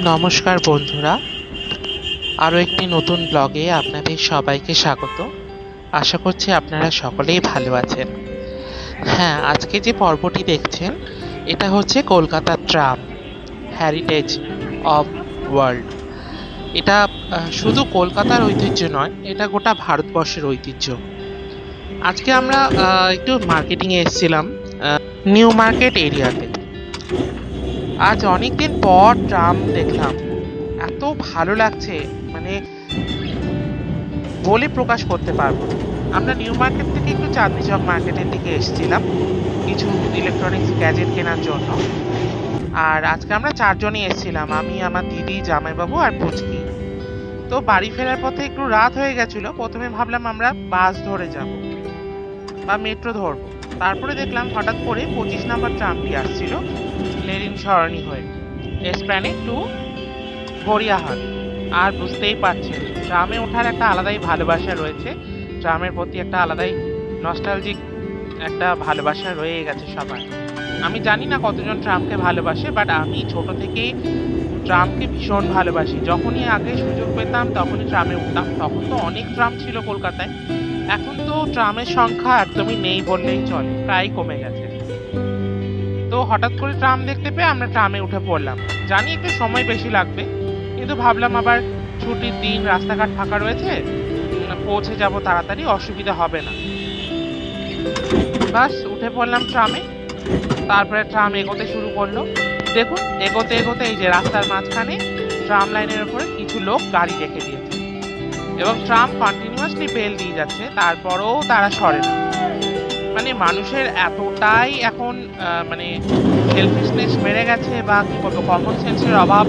নমস্কার বন্ধুরা, আরও একটি নতুন ব্লগে আপনাদের সবাইকে স্বাগত। আশা করছি আপনারা সকলেই ভালো আছেন। হ্যাঁ, আজকে যে পর্বটি দেখছেন এটা হচ্ছে কলকাতার ট্রাম হেরিটেজ অফ ওয়ার্ল্ড। এটা শুধু কলকাতার ঐতিহ্য নয়, এটা গোটা ভারতবর্ষের ঐতিহ্য। আজকে আমরা একটু মার্কেটিংয়ে এসেছিলাম, নিউ মার্কেট এরিয়াতে। আজ অনেকদিন পর ট্রাম দেখলাম, এত ভালো লাগছে, মানে বলে প্রকাশ করতে পারবো না। আমরা নিউ মার্কেট থেকে একটু চাঁদনি চক মার্কেটের দিকে এসেছিলাম কিছু ইলেকট্রনিক্স গ্যাজেট কেনার জন্য। আর আজকে আমরা চারজনই এসেছিলাম, আমি, আমার দিদি, জামাইবাবু আর পুচকি। তো বাড়ি ফেরার পথে একটু রাত হয়ে গেছিল। প্রথমে ভাবলাম আমরা বাস ধরে যাব বা মেট্রো ধরবো। তারপরে দেখলাম হঠাৎ করে 25 নম্বর ট্রামটি আসছিল লেনিন সরণি হয়ে এসপ্ল্যানেড টু গড়িয়াহাট। আর বুঝতেই পারছেন, ট্রামে ওঠার একটা আলাদাই ভালোবাসা রয়েছে, ট্রামের প্রতি একটা আলাদাই নস্টালজিক একটা ভালোবাসা রয়ে গেছে সবার। আমি জানি না কতজন ট্রামকে ভালোবাসে, বাট আমি ছোট থেকেই ট্রামকে ভীষণ ভালোবাসি। যখনই আগে সুযোগ পেতাম তখনই ট্রামে উঠতাম। তখন তো অনেক ট্রাম ছিল কলকাতায়, এখন তো ট্রামের সংখ্যা একদমই নেই বললেই চলে, প্রায় কমে গেছে। তো হঠাৎ করে ট্রাম দেখতে পেয়ে আমরা ট্রামে উঠে পড়লাম। জানি একটু সময় বেশি লাগবে, কিন্তু ভাবলাম আবার ছুটির দিন, রাস্তাঘাট ফাঁকা রয়েছে, পৌঁছে যাব তাড়াতাড়ি, অসুবিধা হবে না। বাস উঠে পড়লাম ট্রামে। তারপরে ট্রাম এগোতে শুরু করলো। দেখুন, এগোতে এগোতে এই যে রাস্তার মাঝখানে ট্রাম লাইনের উপরে কিছু লোক গাড়ি রেখে দিয়েছে এবং ট্রাম কন্টিনিউয়াসলি বেল দিয়ে যাচ্ছে, তারপরেও তারা সরে না। মানে মানুষের এতটাই এখন মানে সেলফিশনেস বেড়ে গেছে, বা কি বলবো, কমন সেন্সের অভাব,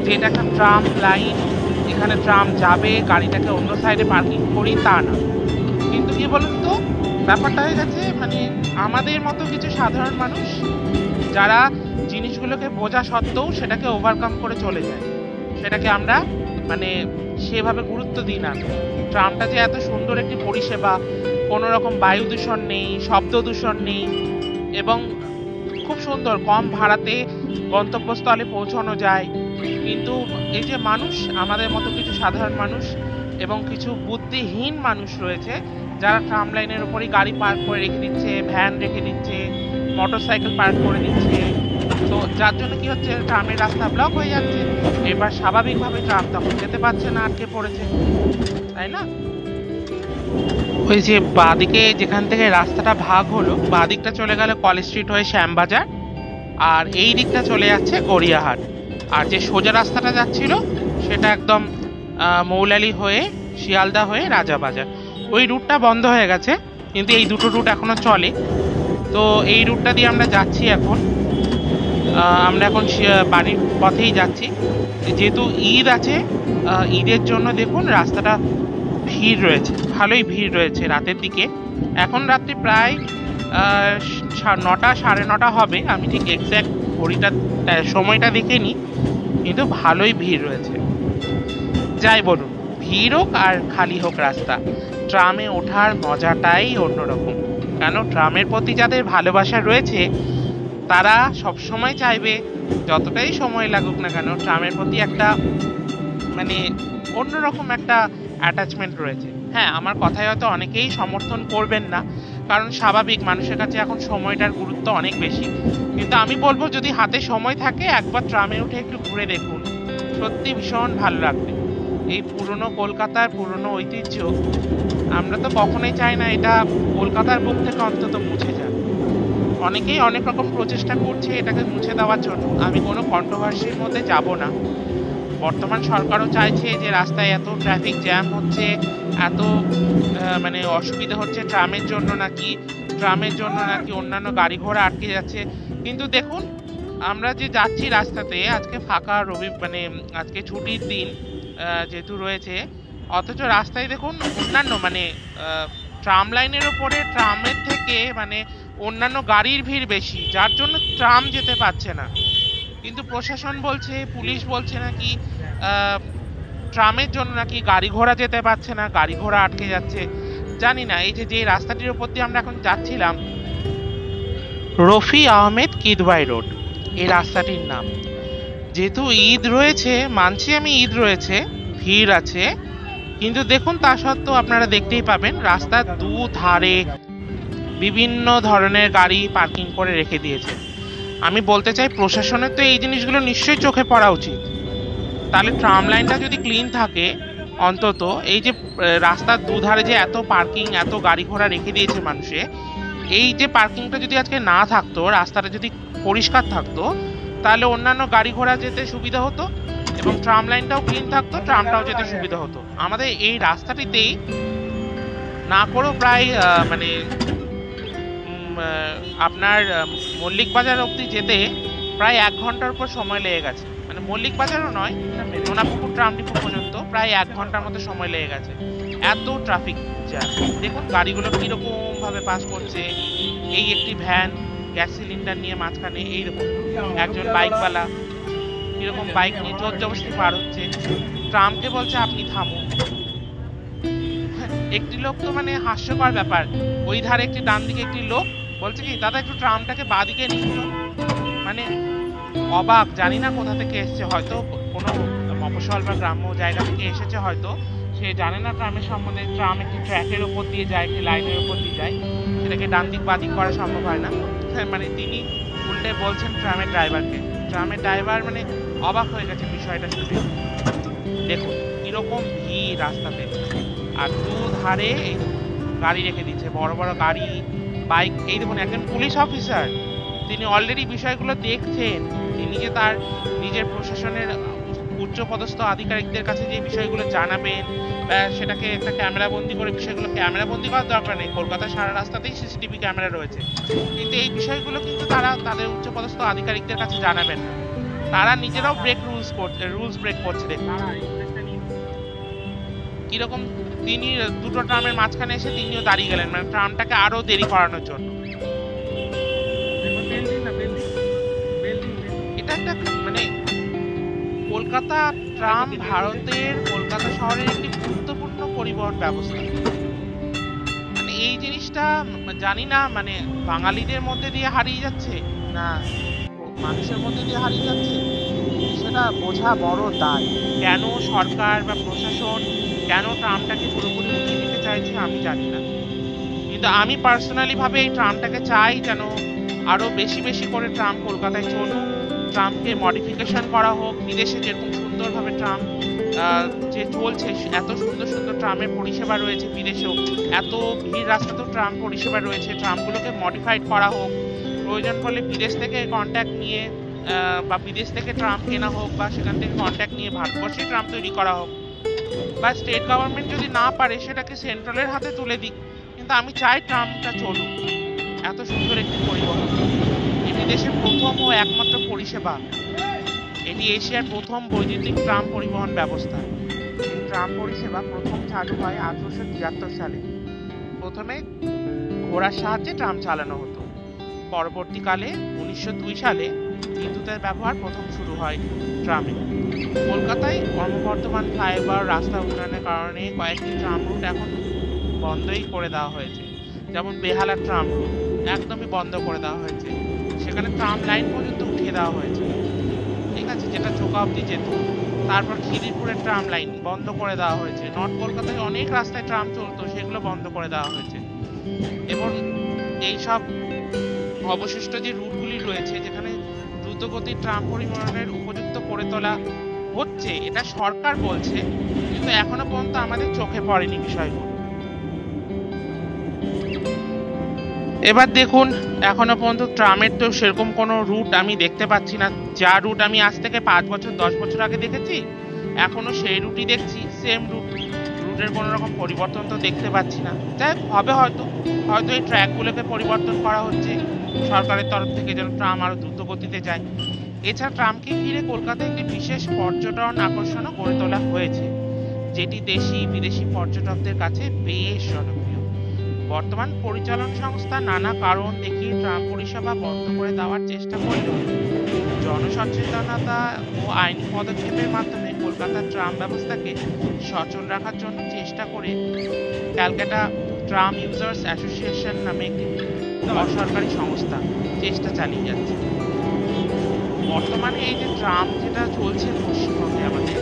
যে এটা একটা ট্রাম লাইন, এখানে ট্রাম যাবে, গাড়িটাকে অন্য সাইডে পার্কিং করি তা না। কিন্তু কি বলুন তো, ব্যাপারটা হয়ে গেছে মানে আমাদের মতো কিছু সাধারণ মানুষ যারা জিনিসগুলোকে বোঝা সত্ত্বেও সেটাকে ওভারকাম করে চলে যায়, সেটাকে আমরা মানে সেভাবে গুরুত্ব দিই না। ট্রামটা যে এত সুন্দর একটি পরিষেবা, কোনো রকম বায়ু দূষণ নেই, শব্দ দূষণ নেই, এবং খুব সুন্দর কম ভাড়াতে গন্তব্যস্থলে পৌঁছানো যায়। কিন্তু এই যে মানুষ, আমাদের মতো কিছু সাধারণ মানুষ এবং কিছু বুদ্ধিহীন মানুষ রয়েছে যারা ট্রাম লাইনের উপরেই গাড়ি পার্ক করে রেখে দিচ্ছে, ভ্যান রেখে দিচ্ছে, মোটরসাইকেল পার্ক করে দিচ্ছে। তো যার জন্য কি হচ্ছে, ট্রামের রাস্তা ব্লক হয়ে যাচ্ছে। এবার স্বাভাবিকভাবে ট্রাম তখন যেতে পারছে না, আটকে পড়েছে, তাই না? ওই যে বাঁদিকে যেখান থেকে রাস্তাটা ভাগ হলো, বাঁদিকটা চলে গেল কলেজ স্ট্রিট হয়ে শ্যামবাজার, আর এই দিকটা চলে যাচ্ছে গড়িয়াহাট। আর যে সোজা রাস্তাটা যাচ্ছিল সেটা একদম মৌলালি হয়ে শিয়ালদা হয়ে রাজাবাজার। ওই রুটটা বন্ধ হয়ে গেছে, কিন্তু এই দুটো রুট এখনো চলে। তো এই রুটটা দিয়ে আমরা যাচ্ছি এখন। আমরা এখন বাড়ির পথেই যাচ্ছি। যেহেতু ঈদ আছে, ঈদের জন্য দেখুন রাস্তাটা ভিড় রয়েছে, ভালোই ভিড় রয়েছে রাতের দিকে। এখন রাত্রি প্রায় 9টা, 9:30 হবে, আমি ঠিক এক্স্যাক্ট ঘড়িটা সময়টা দেখে নিই, কিন্তু ভালোই ভিড় রয়েছে। যাই বলুন, ভিড় হোক আর খালি হোক রাস্তা, ট্রামে ওঠার মজাটাই অন্যরকম। কেন, ট্রামের প্রতি যাদের ভালোবাসা রয়েছে তারা সবসময় চাইবে, যতটাই সময় লাগুক না কেন, ট্রামের প্রতি একটা মানে অন্যরকম একটা অ্যাটাচমেন্ট রয়েছে। হ্যাঁ, আমার কথায় হয়তো অনেকেই সমর্থন করবেন না, কারণ স্বাভাবিক, মানুষের কাছে এখন সময়টার গুরুত্ব অনেক বেশি। কিন্তু আমি বলবো, যদি হাতে সময় থাকে একবার ট্রামে উঠে একটু ঘুরে দেখুন, সত্যি ভীষণ ভালো লাগবে। এই পুরনো কলকাতার পুরনো ঐতিহ্য, আমরা তো কখনোই চাই না এটা কলকাতার বুক থেকে অন্তত মুছে যাক। অনেকেই অনেক রকম প্রচেষ্টা করছে এটাকে মুছে দেওয়ার জন্য, আমি কোনো কন্ট্রোভার্সির মধ্যে যাব না। বর্তমান সরকারও চাইছে যে রাস্তায় এত ট্রাফিক জ্যাম হচ্ছে, এত মানে অসুবিধা হচ্ছে ট্রামের জন্য নাকি অন্যান্য গাড়ি ঘোড়া আটকে যাচ্ছে। কিন্তু দেখুন, আমরা যে যাচ্ছি রাস্তাতে, আজকে ফাঁকা মানে আজকে ছুটির দিন যেহেতু রয়েছে, অথচ রাস্তায় দেখুন অন্যান্য মানে ট্রাম লাইনের ওপরে ট্রামের থেকে মানে অন্যান্য গাড়ির ভিড় বেশি, যার জন্য ট্রাম যেতে পারছে না। কিন্তু প্রশাসন বলছে, পুলিশ বলছে নাকি ট্রামের জন্য নাকি গাড়ি ঘোড়া যেতে পারছে না, গাড়ি ঘোড়া আটকে যাচ্ছে। জানি না। এই যে রাস্তাটির উপর দিয়ে আমরা এখন যাচ্ছিলাম, রফি আহমেদ কিদওয়াই রোড এই রাস্তাটির নাম। যেহেতু ঈদ রয়েছে, মানছি আমি ঈদ রয়েছে, ভিড় আছে, কিন্তু দেখুন তা সত্ত্বেও আপনারা দেখতেই পাবেন রাস্তার দুধারে বিভিন্ন ধরনের গাড়ি পার্কিং করে রেখে দিয়েছে। আমি বলতে চাই প্রশাসনের তো এই জিনিসগুলো নিশ্চয়ই চোখে পড়া উচিত। তাহলে ট্রাম লাইনটা যদি ক্লিন থাকে, অন্তত এই যে রাস্তার দুধারে যে এত পার্কিং, এত গাড়ি ঘোড়া রেখে দিয়েছে মানুষে, এই যে পার্কিংটা যদি আজকে না থাকতো, রাস্তাটা যদি পরিষ্কার থাকতো, তাহলে অন্যান্য গাড়ি ঘোড়া যেতে সুবিধা হতো এবং ট্রাম লাইনটাও ক্লিন থাকতো, ট্রামটাও যেতে সুবিধা হতো। আমাদের এই রাস্তাটিতেই না করেও প্রায় মানে আপনার মল্লিক বাজার অবধি যেতে প্রায় 1 ঘন্টার উপর সময় লেগে গেছে। মানে মল্লিক বাজারও নয়, নোনাপুকুর ট্রাম ডিপো পর্যন্ত প্রায় 1 ঘন্টার মতো সময় লেগে গেছে। এত ট্রাফিক জ্যাম। দেখুন গাড়িগুলো কিরকম ভাবে পাস করছে। এই একটি ভ্যান গ্যাস সিলিন্ডার নিয়ে মাঝখানে, এইরকম একজন বাইকওয়ালা কিরকম বাইক নিয়ে জোর জবরদস্তি পার হচ্ছে। ট্রামকে বলছে আপনি থামুন। একটি লোক তো মানে হাস্যকর ব্যাপার, ওই ধারে একটি ডান দিকে একটি লোক বলছে কি দাদা একটু ট্রামটাকে বাঁদিকে নিয়ে চলুন। মানে অবাক, জানি না কোথা থেকে এসছে, হয়তো কোনো মফস্বল বা গ্রাম্য জায়গা থেকে এসেছে, হয়তো সে জানে না ট্রামের সম্বন্ধে। ট্রাম একটি ট্র্যাকের ওপর দিয়ে যায়, একটি লাইনের ওপর দিয়ে যায়, সেটাকে ডান দিক বাদিক করা সম্ভব হয় না। মানে তিনি উল্টে বলছেন ট্রামের ড্রাইভারকে। ট্রামের ড্রাইভার মানে অবাক হয়ে গেছে বিষয়টা শুনে। দেখুন কিরকম ভিড় রাস্তাতে, আর দুধারে গাড়ি রেখে দিচ্ছে, বড় বড় গাড়ি, বাইক। এই দেখুন একজন পুলিশ অফিসার, তিনি অলরেডি বিষয়গুলো দেখছেন। তিনি যে তার নিজের প্রশাসনের উচ্চপদস্থ আধিকারিকদের কাছে যে বিষয়গুলো জানাবেন, সেটাকে একটা ক্যামেরা বন্দি করে, বিষয়গুলো ক্যামেরা বন্দি করার দরকার নেই, কলকাতার সারা রাস্তাতেই সিসিটিভি ক্যামেরা রয়েছে, কিন্তু এই বিষয়গুলো কিন্তু তারা তাদের উচ্চপদস্থ আধিকারিকদের কাছে জানাবেন না। তারা নিজেরাও রুলস ব্রেক করছে। দেখুন কিরকম, তিনি দুটো ট্রামের মাঝখানে এসে তিনিও দাঁড়িয়ে গেলেন, মানে ট্রামটাকে আরো দেরি করানোর জন্য। এটা একটা মানে কলকাতা ট্রাম ভারতের কলকাতা শহরের একটি গুরুত্বপূর্ণ পরিবহন ব্যবস্থা। মানে এই জিনিসটা জানি না মানে বাঙালিদের মধ্যে দিয়ে হারিয়ে যাচ্ছে না মানুষের মধ্যে দিয়ে হারিয়ে যাচ্ছে, সেটা বোঝা বড় দায়। কেন সরকার বা প্রশাসন কেন ট্রামটাকে পুরোপুরি উঠিয়ে দিতে চাইছে আমি জানি না, কিন্তু আমি পার্সোনালি ভাবে এই ট্রামটাকে চাই যেন আরো বেশি বেশি করে ট্রাম কলকাতায় চলুক, ট্রামকে মডিফিকেশন করা হোক। বিদেশে যেরকম সুন্দরভাবে ট্রাম যে চলছে, এত সুন্দর সুন্দর ট্রামের পরিষেবা রয়েছে, বিদেশেও এত ভিড় রাস্তাতেও ট্রাম পরিষেবা রয়েছে, ট্রামগুলোকে মডিফাইড করা হোক। প্রয়োজন পড়লে বিদেশ থেকে কন্ট্যাক্ট নিয়ে বা বিদেশ থেকে ট্রাম কেনা হোক, বা সেখান থেকে কন্ট্যাক্ট নিয়ে ভারতবর্ষে ট্রাম তৈরি করা হোক, বা স্টেট গভর্নমেন্ট যদি না পারে সেটাকে সেন্ট্রালের হাতে তুলে দিক। কিন্তু আমি চাই ট্রামটা চলুক। এত সুন্দর একটি পরিবহন, এটি দেশের প্রথম ও একমাত্র পরিষেবা, এটি এশিয়ার প্রথম বৈদ্যুতিক ট্রাম পরিবহন ব্যবস্থা। এই ট্রাম পরিষেবা প্রথম চালু হয় 1873 সালে। প্রথমে ঘোড়ার সাহায্যে ট্রাম চালানো হতো, পরবর্তীকালে 1902 সালে বিদ্যুতের ব্যবহার প্রথম শুরু হয় ট্রামে। কলকাতায় ক্রমবর্ধমান ফ্লাইওভার, রাস্তা উন্নয়নের কারণে কয়েকটি ট্রাম রুট এখন বন্ধই করে দেওয়া হয়েছে। যেমন বেহালার ট্রাম রুট একদমই বন্ধ করে দেওয়া হয়েছে, সেখানে ট্রাম লাইন পর্যন্ত উঠিয়ে দেওয়া হয়েছে, ঠিক আছে, যেটা চোকা অবধি যেত। তারপর খিদিরপুরের ট্রাম লাইন বন্ধ করে দেওয়া হয়েছে। নর্থ কলকাতায় অনেক রাস্তায় ট্রাম চলতো, সেগুলো বন্ধ করে দেওয়া হয়েছে। এবং এইসব অবশিষ্ট যে রুটগুলি রয়েছে, যেখানে দ্রুতগতির ট্রাম পরিবহনের উপযুক্ত করে তোলা হচ্ছে, এটা সরকার বলছে, কিন্তু এখনো পর্যন্ত আমাদের চোখে পড়েনি বিষয়গুলো। এবার দেখুন এখনো পর্যন্ত ট্রামের তো সেরকম কোনো রুট আমি দেখতে পাচ্ছি না। যা রুট আমি আজ থেকে 5 বছর 10 বছর আগে দেখেছি, এখনো সেই রুটই দেখছি, সেম রুট। রুটের কোনো রকম পরিবর্তন তো দেখতে পাচ্ছি না। যাই হবে, হয়তো এই ট্র্যাকগুলোকে পরিবর্তন করা হচ্ছে সরকারের তরফ থেকে, যেন ট্রাম আরো দ্রুত গতিতে যায়। এছাড়া ট্রামকে ঘিরে কলকাতায় একটি বিশেষ পর্যটন আকর্ষণও গড়ে তোলা হয়েছে, যেটি দেশি বিদেশি পর্যটকদের কাছে বেশ জনপ্রিয়। বর্তমান পরিচালন সংস্থা নানা কারণ দেখিয়ে ট্রাম পরিষেবা বন্ধ করে দেওয়ার চেষ্টা করলেও জনসচেতনতা ও আইনি পদক্ষেপের মাধ্যমে কলকাতার ট্রাম ব্যবস্থাকে সচল রাখার জন্য চেষ্টা করে ক্যালকাটা ট্রাম ইউজার্স অ্যাসোসিয়েশন নামে একটি অসরকারি সংস্থা চেষ্টা চালিয়ে যাচ্ছে। বর্তমানে এই যে ট্রাম যেটা চলছে পশ্চিমবঙ্গে আমাদের,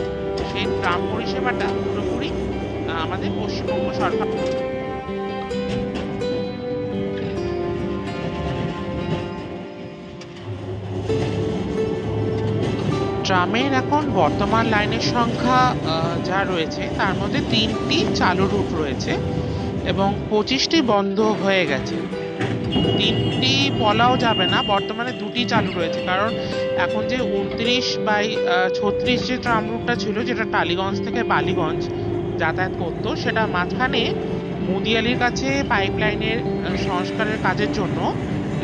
সেই ট্রাম পরিষেবাটা পুরোপুরি আমাদের পশ্চিমবঙ্গ সরকার। ট্রামের এখন বর্তমান লাইনের সংখ্যা যা রয়েছে তার মধ্যে 3টি চালু রুট রয়েছে এবং 25টি বন্ধ হয়ে গেছে। 3টি বলাও যাবে না, বর্তমানে 2টি চালু রয়েছে, কারণ এখন যে 29/36 যে ট্রাম রুটটা ছিল, যেটা টালিগঞ্জ থেকে বালিগঞ্জ যাতায়াত করতো, সেটা মাঝখানে মুদিয়ালির কাছে পাইপলাইনের সংস্কারের কাজের জন্য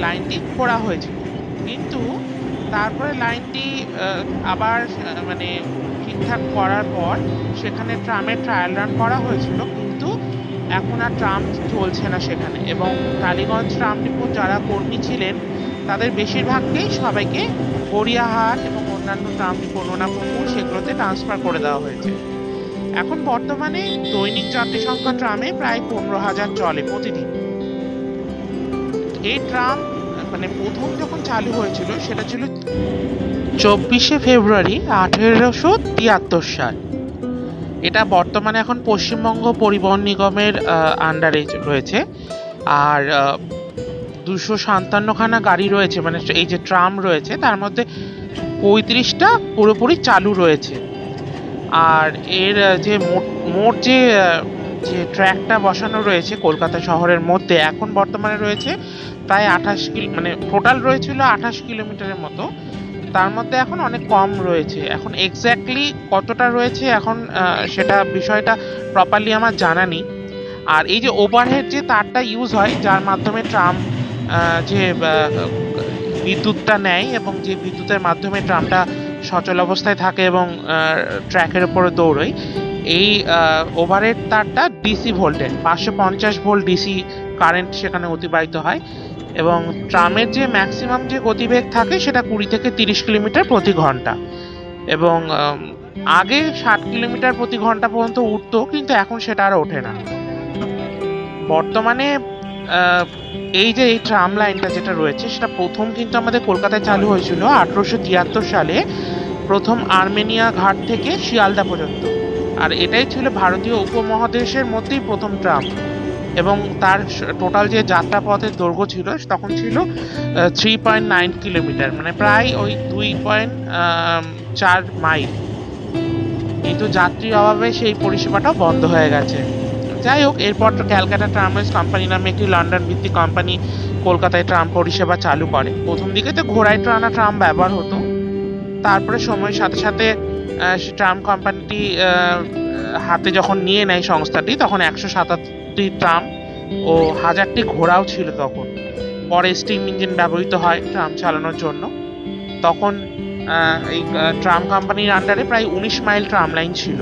লাইনটি খোঁড়া হয়েছিল। কিন্তু তারপরে লাইনটি আবার মানে ঠিকঠাক করার পর সেখানে ট্রামের ট্রায়াল রান করা হয়েছিল, কিন্তু এখন আর ট্রাম চলছে না সেখানে। এবং টালিগঞ্জ ট্রাম ডিপোর যারা কর্মী ছিলেন তাদের বেশিরভাগকেই সবাইকে গড়িয়াহাট এবং অন্যান্য ট্রাম ডিপো, নোনাপুকুর, সেগুলোতে ট্রান্সফার করে দেওয়া হয়েছে। এখন বর্তমানে দৈনিক যাত্রী সংখ্যা ট্রামে প্রায় 15,000 চলে প্রতিদিন। এই ট্রাম মানে প্রথম যখন চালু হয়েছিল সেটা ছিল 24শে ফেব্রুয়ারি 1873 সাল। এটা বর্তমানে এখন পশ্চিমবঙ্গ পরিবহন নিগমের আন্ডারে রয়েছে। আর 257খানা গাড়ি রয়েছে, মানে এই যে ট্রাম রয়েছে তার মধ্যে 35টা পুরোপুরি চালু রয়েছে। আর এর যে মোট যে ট্র্যাকটা বসানো রয়েছে কলকাতা শহরের মধ্যে, এখন বর্তমানে রয়েছে প্রায় 28 মানে টোটাল রয়েছিল 28 কিলোমিটারের মতো। তার মধ্যে এখন অনেক কম রয়েছে। এখন এক্স্যাক্টলি কতটা রয়েছে এখন সেটা বিষয়টা প্রপারলি আমার জানা নেই। আর এই যে ওভারহেড যে তারটা ইউজ হয়, যার মাধ্যমে ট্রাম যে বিদ্যুৎটা নেয় এবং যে বিদ্যুতের মাধ্যমে ট্রামটা সচল অবস্থায় থাকে এবং ট্র্যাকের উপরে দৌড়য়, এই ওভারহেড তারটা DC voltage 550 volt DC current সেখানে অতিবাহিত হয়। এবং ট্রামের যে ম্যাক্সিমাম যে গতিবেগ থাকে সেটা 20 থেকে 30 কিলোমিটার প্রতি ঘন্টা। এবং আগে 60 কিলোমিটার প্রতি ঘন্টা পর্যন্ত উঠতো, কিন্তু এখন সেটা আর ওঠে না। বর্তমানে এই যে এই ট্রাম লাইনটা যেটা রয়েছে সেটা প্রথম কিন্তু আমাদের কলকাতায় চালু হয়েছিল 1873 সালে, প্রথম আর্মেনিয়া ঘাট থেকে শিয়ালদা পর্যন্ত। আর এটাই ছিল ভারতীয় উপমহাদেশের মধ্যেই প্রথম ট্রাম। এবং তার টোটাল যে যাত্রাপথের দৈর্ঘ্য ছিল তখন ছিল 3.9 কিলোমিটার, মানে প্রায় ওই 2.4 মাইল। কিন্তু যাত্রীর অভাবে সেই পরিষেবাটাও বন্ধ হয়ে গেছে। যাই হোক, এরপর ক্যালকাটা ট্রামওয়েজ কোম্পানি নামে একটি লন্ডন ভিত্তিক কোম্পানি কলকাতায় ট্রাম পরিষেবা চালু করে। প্রথম দিকে তো ঘোড়ায় টানা ট্রাম ব্যবহার হতো, তারপরে সময়ের সাথে সাথে ট্রাম কোম্পানিটি হাতে যখন নিয়ে নেয় সংস্থাটি, তখন 177টি ট্রাম ও 1000টি ঘোড়াও ছিল তখন। পরে স্টিম ইঞ্জিন ব্যবহৃত হয় ট্রাম চালানোর জন্য। তখন এই ট্রাম কোম্পানির আন্ডারে প্রায় 19 মাইল ট্রাম লাইন ছিল।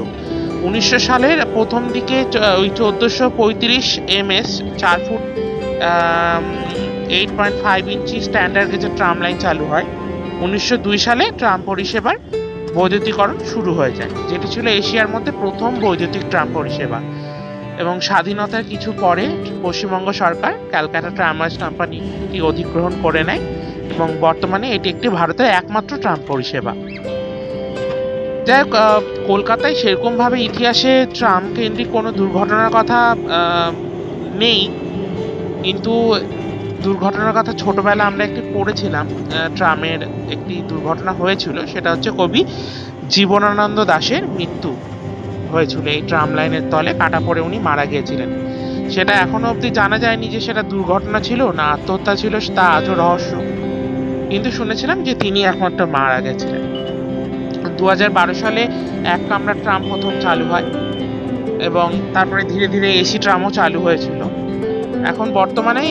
1900 সালের প্রথম দিকে ওই 1435 MS 4 ফুট 8.5 ইঞ্চি স্ট্যান্ডার্ড গেজের ট্রাম লাইন চালু হয়। 1902 সালে ট্রাম পরিষেবার বৈদ্যুতিকরণ শুরু হয়ে যায়, যেটি ছিল এশিয়ার মধ্যে প্রথম বৈদ্যুতিক ট্রাম পরিষেবা। এবং স্বাধীনতার কিছু পরে পশ্চিমবঙ্গ সরকার ক্যালকাটা ট্রামওয়েজ কোম্পানিটি অধিগ্রহণ করে নেয় এবং বর্তমানে এটি একটি ভারতের একমাত্র ট্রাম পরিষেবা। যাই হোক, কলকাতায় সেরকমভাবে ইতিহাসে ট্রাম কেন্দ্রিক কোনো দুর্ঘটনার কথা নেই, কিন্তু দুর্ঘটনার কথা ছোটবেলা আমরা একটি পড়েছিলাম। ট্রামের একটি দুর্ঘটনা হয়েছিল, সেটা হচ্ছে কবি জীবনানন্দ দাশের মৃত্যু হয়েছিল এই ট্রাম লাইনের তলে কাটা পড়ে উনি মারা গিয়েছিলেন। সেটা এখনো অবধি জানা যায়নি যে সেটা দুর্ঘটনা ছিল না আত্মহত্যা ছিল, তা আজও রহস্য। কিন্তু শুনেছিলাম যে তিনি একমাত্র মারা গেছিলেন। 2012 সালে এক কামরা ট্রাম প্রথম চালু হয় এবং তারপরে ধীরে ধীরে এসি ট্রামও চালু হয়েছিল। এখন বর্তমানে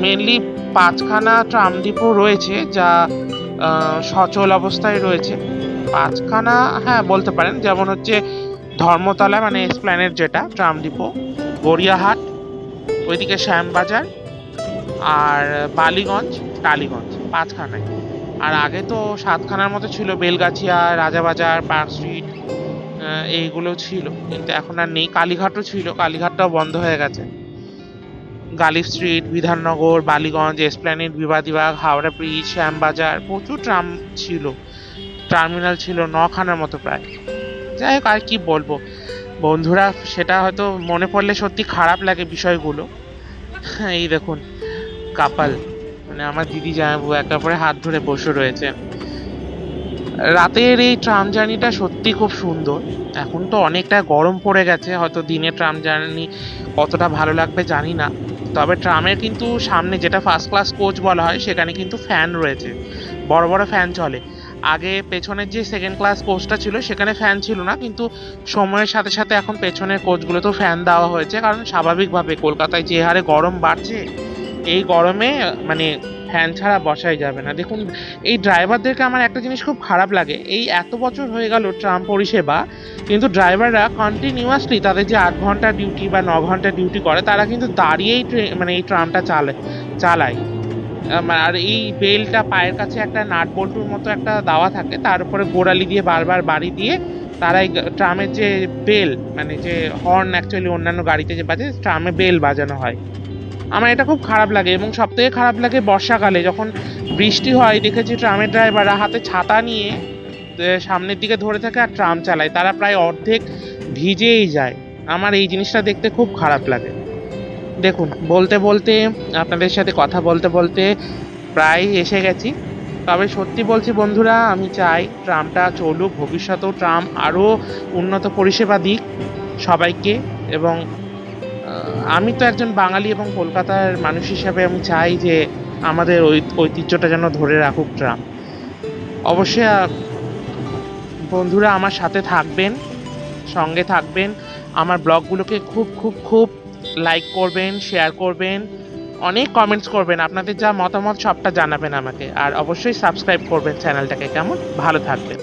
মেনলি 5খানা ট্রাম ডিপো রয়েছে যা সচল অবস্থায় রয়েছে। 5খানা হ্যাঁ বলতে পারেন, যেমন হচ্ছে ধর্মতলা মানে এসপ্ল্যানেড যেটা ট্রাম ডিপো, গড়িয়াহাট, ওইদিকে শ্যামবাজার, আর বালিগঞ্জ, টালিগঞ্জ, 5খানায়। আর আগে তো 7খানার মতো ছিল, বেলগাছিয়া, রাজাবাজার, পার্ক স্ট্রিট, এইগুলো ছিল, কিন্তু এখন আর নেই। কালীঘাটও ছিল, কালীঘাটটাও বন্ধ হয়ে গেছে। Ghalib street, Bidhannagar, Ballygunge, Esplanade, Bibadibag, Howrah bridge, Shyambazar, প্রচুর ট্রাম ছিল, টার্মিনাল ছিল 9খানার মতো প্রায়। যাই হোক, আর কি বলবো বন্ধুরা, সেটা হয়তো মনে পড়লে সত্যি খারাপ লাগে বিষয়গুলো। এই দেখুন কাপাল, মানে আমার দিদি জামাইবাবু একে অপরের হাত ধরে বসে রয়েছে। রাতের এই ট্রাম জার্নিটা সত্যি খুব সুন্দর। এখন তো অনেকটা গরম পড়ে গেছে, হয়তো দিনে ট্রাম জার্নি কতটা ভালো লাগবে জানি না। তবে ট্রামের কিন্তু সামনে যেটা ফার্স্ট ক্লাস কোচ বলা হয় সেখানে কিন্তু ফ্যান রয়েছে, বড় বড় ফ্যান চলে। আগে পেছনের যে সেকেন্ড ক্লাস কোচটা ছিল সেখানে ফ্যান ছিল না, কিন্তু সময়ের সাথে সাথে এখন পেছনের কোচগুলোতেও ফ্যান দেওয়া হয়েছে, কারণ স্বাভাবিকভাবে কলকাতায় যে হারে গরম বাড়ছে, এই গরমে মানে ফ্যান ছাড়া বসাই যাবে না। দেখুন এই ড্রাইভারদেরকে আমার একটা জিনিস খুব খারাপ লাগে, এই এত বছর হয়ে গেল ট্রাম পরিষেবা, কিন্তু ড্রাইভাররা কন্টিনিউয়াসলি তাদের যে 8 ঘন্টা ডিউটি বা 9 ঘন্টা ডিউটি করে, তারা কিন্তু দাঁড়িয়েই মানে এই ট্রামটা চালায়। আর এই বেলটা পায়ের কাছে একটা নাট বল্টুর মতো একটা দেওয়া থাকে, তার উপরে গোড়ালি দিয়ে বারবার বাড়ি দিয়ে তারা এই ট্রামের যে বেল, মানে যে হর্ন অ্যাকচুয়ালি অন্যান্য গাড়িতে যে বাজে, ট্রামে বেল বাজানো হয়। আমার এটা খুব খারাপ লাগে। এবং সবথেকে খারাপ লাগে বর্ষাকালে, যখন বৃষ্টি হয় দেখেছি ট্রামের ড্রাইভাররা হাতে ছাতা নিয়ে সামনের দিকে ধরে থাকে আর ট্রাম চালায়, তারা প্রায় অর্ধেক ভিজেই যায়। আমার এই জিনিসটা দেখতে খুব খারাপ লাগে। দেখুন বলতে বলতে, আপনাদের সাথে কথা বলতে বলতে প্রায় এসে গেছি। তবে সত্যি বলছি বন্ধুরা, আমি চাই ট্রামটা চলুক, ভবিষ্যতেও ট্রাম আরও উন্নত পরিষেবা দিক সবাইকে। এবং আমি তো একজন বাঙালি এবং কলকাতার মানুষ হিসাবে আমি চাই যে আমাদের ঐতিহ্যটা যেন ধরে রাখুক ট্রাম। অবশ্যই বন্ধুরা আমার সাথে থাকবেন, সঙ্গে থাকবেন, আমার ব্লগগুলোকে খুব খুব খুব লাইক করবেন, শেয়ার করবেন, অনেক কমেন্টস করবেন, আপনাদের যা মতামত সবটা জানাবেন আমাকে। আর অবশ্যই সাবস্ক্রাইব করবেন চ্যানেলটাকে। কেমন? ভালো থাকবেন।